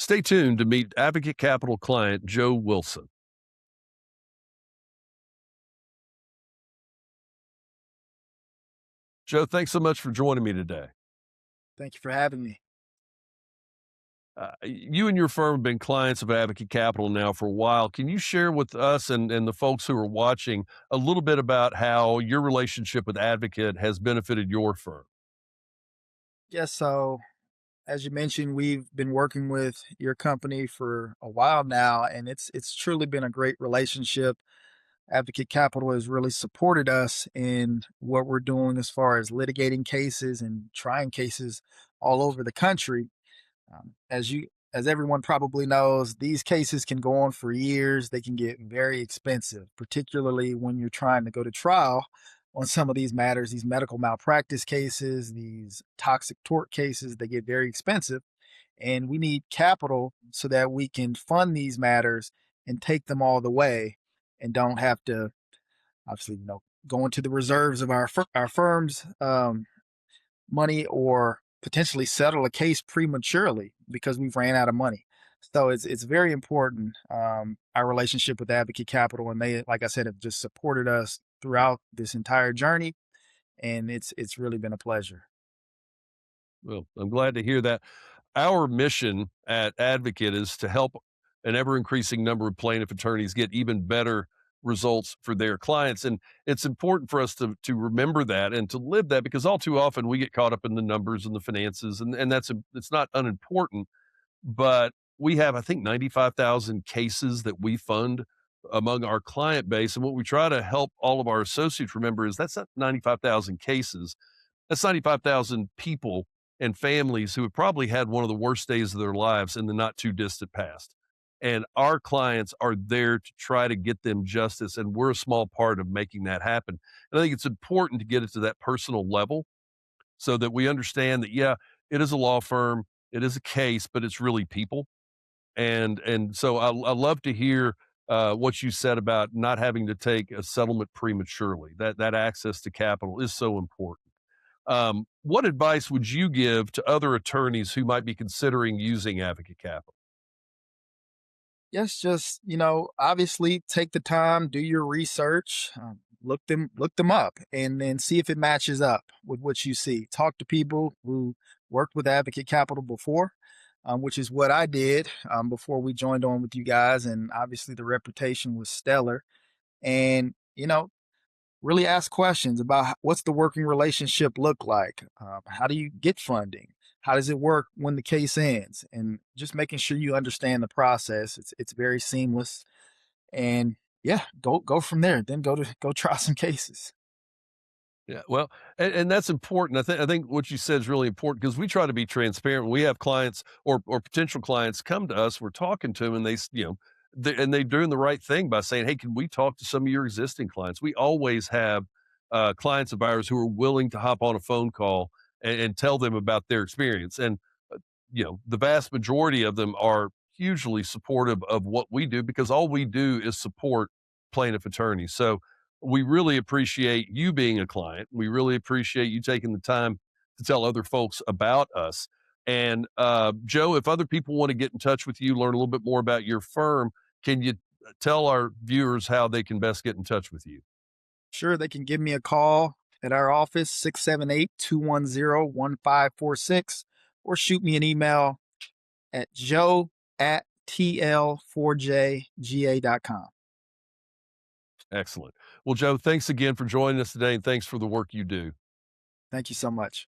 Stay tuned to meet Advocate Capital client Joe Wilson. Joe, thanks so much for joining me today. Thank you for having me. You and your firm have been clients of Advocate Capital now for a while. Can you share with us and the folks who are watching a little bit about how your relationship with Advocate has benefited your firm? Yes, so as you mentioned, we've been working with your company for a while now, and it's truly been a great relationship. Advocate Capital has really supported us in what we're doing as far as litigating cases and trying cases all over the country. As everyone probably knows, these cases can go on for years. They can get very expensive, particularly when you're trying to go to trial on some of these matters, these medical malpractice cases, these toxic tort cases. They get very expensive, and we need capital so that we can fund these matters and take them all the way, and don't have to obviously go into the reserves of our firm's money, or potentially settle a case prematurely because we've ran out of money. So it's very important, our relationship with Advocate Capital, and they, like I said, have just supported us throughout this entire journey, and it's really been a pleasure. Well, I'm glad to hear that. Our mission at Advocate is to help an ever increasing number of plaintiff attorneys get even better results for their clients. And it's important for us to remember that and to live that, because all too often we get caught up in the numbers and the finances, and it's not unimportant, but we have, I think, 95,000 cases that we fund among our client base. And what we try to help all of our associates remember is that's not 95,000 cases. That's 95,000 people and families who have probably had one of the worst days of their lives in the not too distant past. And our clients are there to try to get them justice, and we're a small part of making that happen. And I think it's important to get it to that personal level so that we understand that, yeah, it is a law firm, it is a case, but it's really people. And so I love to hear what you said about not having to take a settlement prematurely. That access to capital is so important. What advice would you give to other attorneys who might be considering using Advocate Capital? Yes, just obviously take the time, do your research, look them up, and then see if it matches up with what you see. Talk to people who worked with Advocate Capital before, which is what I did before we joined on with you guys, and obviously the reputation was stellar. And really ask questions about what's the working relationship look like, how do you get funding, how does it work when the case ends, and just making sure you understand the process. It's very seamless, and yeah, go from there. Then go try some cases. Yeah, well, and that's important. I think what you said is really important because we try to be transparent. We have clients or potential clients come to us. We're talking to them, and they're doing the right thing by saying, "Hey, can we talk to some of your existing clients?" We always have clients of ours who are willing to hop on a phone call and tell them about their experience. And the vast majority of them are hugely supportive of what we do because all we do is support plaintiff attorneys. So we really appreciate you being a client. We really appreciate you taking the time to tell other folks about us. And Joe, if other people want to get in touch with you, learn a little bit more about your firm, can you tell our viewers how they can best get in touch with you? Sure, they can give me a call at our office, 678-210-1546, or shoot me an email at joe@tl4jga.com. Excellent. Well, Joe, thanks again for joining us today, and thanks for the work you do. Thank you so much.